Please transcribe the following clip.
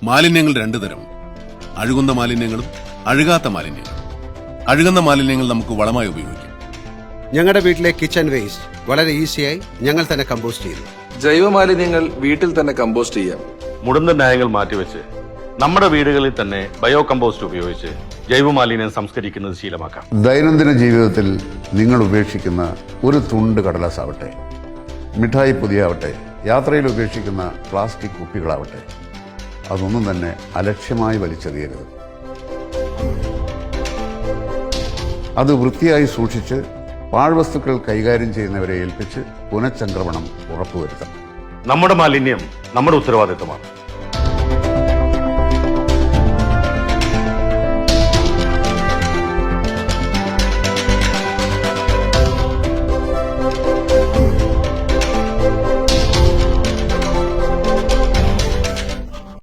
മാലിന്യങ്ങൾ രണ്ടു തരം: അഴുകുന്ന മാലിന്യങ്ങളും അഴുകാത്ത മാലിന്യങ്ങളും. അഴുകുന്ന മാലിന്യങ്ങൾ നമുക്ക് വളമായി ഉപയോഗിക്കാം. ഞങ്ങളുടെ വീട്ടിലെ കിച്ചൺ വേസ്റ്റ് വളരെ ഈസിയായി ഞങ്ങൾ തന്നെ കമ്പോസ്റ്റ് ചെയ്യുന്നു. ജൈവമാലിന്യങ്ങൾ വീട്ടിൽ തന്നെ കമ്പോസ്റ്റ് ചെയ്യാം. മുടന്ത ന്യായങ്ങൾ മാറ്റിവെച്ച് നമ്മുടെ വീടുകളിൽ തന്നെ ബയോ കമ്പോസ്റ്റ് ഉപയോഗിച്ച് ജൈവമാലിന്യം സംസ്കരിക്കുന്നത് ശീലമാക്കാം. ദൈനംദിന ജീവിതത്തിൽ നിങ്ങൾ ഉപേക്ഷിക്കുന്ന ഒരു തുണ്ട് കടലാസാവട്ടെ, മിഠായി പൊതിയാവട്ടെ, യാത്രയിൽ ഉപേക്ഷിക്കുന്ന പ്ലാസ്റ്റിക് കുപ്പികളാവട്ടെ, അതൊന്നും തന്നെ അലക്ഷ്യമായി വലിച്ചെറിയരുത്. അത് വൃത്തിയായി സൂക്ഷിച്ച് പാഴ്വസ്തുക്കൾ കൈകാര്യം ചെയ്യുന്നവരെ ഏൽപ്പിച്ച് പുനഃചംക്രമണം ഉറപ്പുവരുത്തണം. നമ്മുടെ മാലിന്യം നമ്മുടെ ഉത്തരവാദിത്തമാണ്.